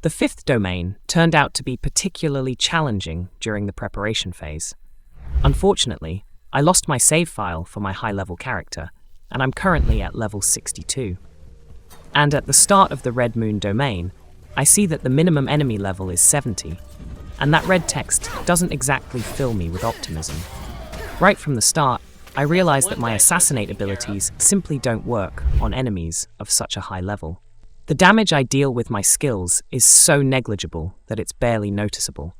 The fifth domain turned out to be particularly challenging during the preparation phase. Unfortunately, I lost my save file for my high-level character, and I'm currently at level 62. And at the start of the Red Moon domain, I see that the minimum enemy level is 70, and that red text doesn't exactly fill me with optimism. Right from the start, I realize that my assassinate abilities simply don't work on enemies of such a high level. The damage I deal with my skills is so negligible that it's barely noticeable,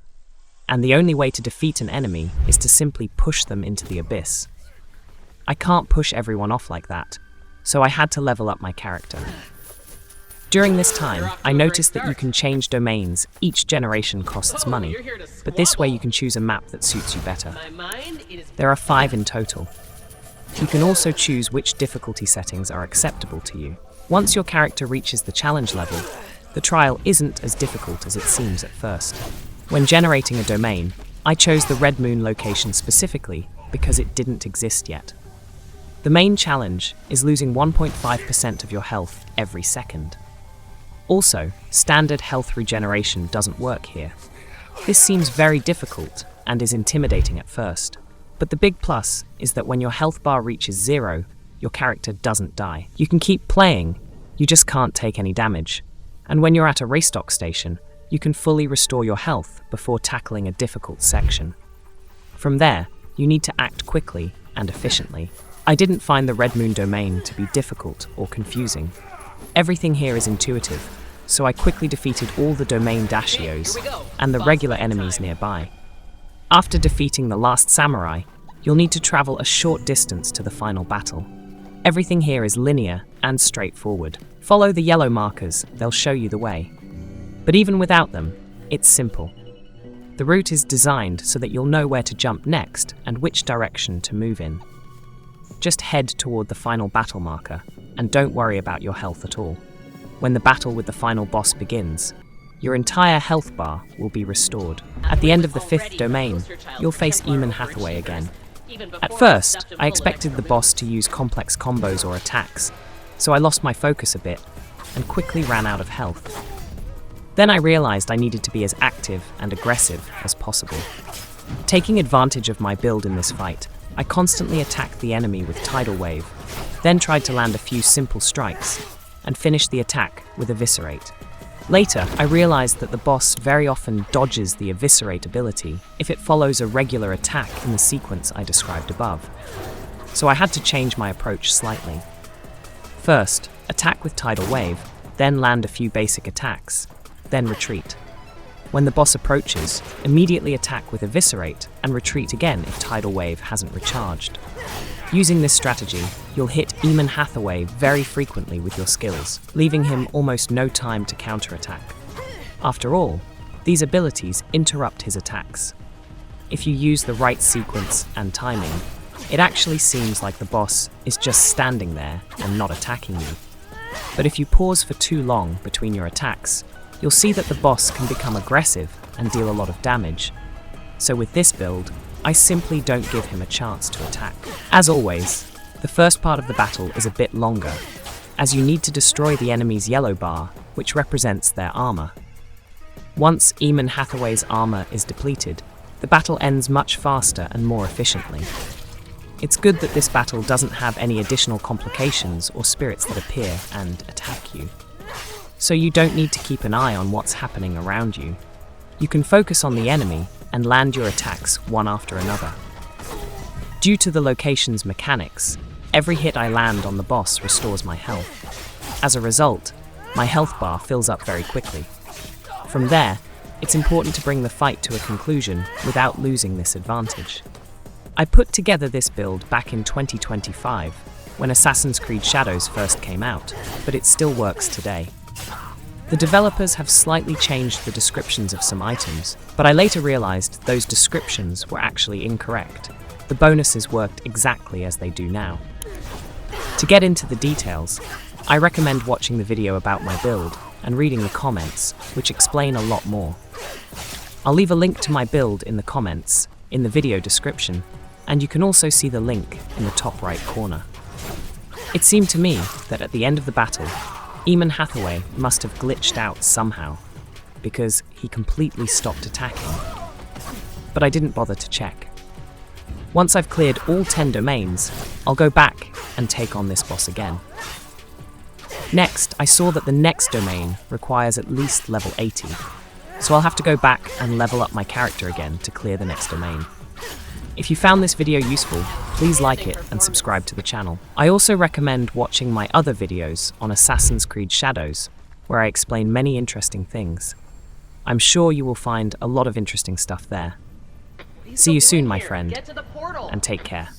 and the only way to defeat an enemy is to simply push them into the abyss. I can't push everyone off like that, so I had to level up my character. During this time, I noticed that you can change domains. Each generation costs money, but this way you can choose a map that suits you better. There are 5 in total. You can also choose which difficulty settings are acceptable to you. Once your character reaches the challenge level, the trial isn't as difficult as it seems at first. When generating a domain, I chose the Red Moon location specifically because it didn't exist yet. The main challenge is losing 1.5% of your health every second. Also, standard health regeneration doesn't work here. This seems very difficult and is intimidating at first, but the big plus is that when your health bar reaches 0, your character doesn't die. You can keep playing, you just can't take any damage. And when you're at a restock station, you can fully restore your health before tackling a difficult section. From there, you need to act quickly and efficiently. I didn't find the Red Moon domain to be difficult or confusing. Everything here is intuitive, so I quickly defeated all the domain Daishios and the regular enemies nearby. After defeating the last samurai, you'll need to travel a short distance to the final battle. Everything here is linear and straightforward. Follow the yellow markers, they'll show you the way. But even without them, it's simple. The route is designed so that you'll know where to jump next and which direction to move in. Just head toward the final battle marker, and don't worry about your health at all. When the battle with the final boss begins, your entire health bar will be restored. At the end of the 5th domain, you'll face Eamon Hathaway again. At first, I expected the boss to use complex combos or attacks, so I lost my focus a bit and quickly ran out of health. Then I realized I needed to be as active and aggressive as possible. Taking advantage of my build in this fight, I constantly attacked the enemy with Tidal Wave, then tried to land a few simple strikes, and finished the attack with Eviscerate. Later, I realized that the boss very often dodges the Eviscerate ability if it follows a regular attack in the sequence I described above. So I had to change my approach slightly. First, attack with Tidal Wave, then land a few basic attacks, then retreat. When the boss approaches, immediately attack with Eviscerate and retreat again if Tidal Wave hasn't recharged. Using this strategy, you'll hit Eamon Hathaway very frequently with your skills, leaving him almost no time to counterattack. After all, these abilities interrupt his attacks. If you use the right sequence and timing, it actually seems like the boss is just standing there and not attacking you. But if you pause for too long between your attacks, you'll see that the boss can become aggressive and deal a lot of damage. So with this build, I simply don't give him a chance to attack. As always, the first part of the battle is a bit longer, as you need to destroy the enemy's yellow bar, which represents their armor. Once Eamon Hathaway's armor is depleted, the battle ends much faster and more efficiently. It's good that this battle doesn't have any additional complications or spirits that appear and attack you. So you don't need to keep an eye on what's happening around you. You can focus on the enemy and land your attacks one after another. Due to the location's mechanics, every hit I land on the boss restores my health. As a result, my health bar fills up very quickly. From there, it's important to bring the fight to a conclusion without losing this advantage. I put together this build back in 2025, when Assassin's Creed Shadows first came out, but it still works today. The developers have slightly changed the descriptions of some items, but I later realized those descriptions were actually incorrect. The bonuses worked exactly as they do now. To get into the details, I recommend watching the video about my build and reading the comments, which explain a lot more. I'll leave a link to my build in the comments, in the video description, and you can also see the link in the top right corner. It seemed to me that at the end of the battle, Eamon Hathaway must have glitched out somehow. because he completely stopped attacking. But I didn't bother to check. Once I've cleared all 10 domains, I'll go back and take on this boss again. Next, I saw that the next domain requires at least level 80, so I'll have to go back and level up my character again to clear the next domain. If you found this video useful, please like it and subscribe to the channel. I also recommend watching my other videos on Assassin's Creed Shadows, where I explain many interesting things. I'm sure you will find a lot of interesting stuff there. See you soon, my friend, and take care.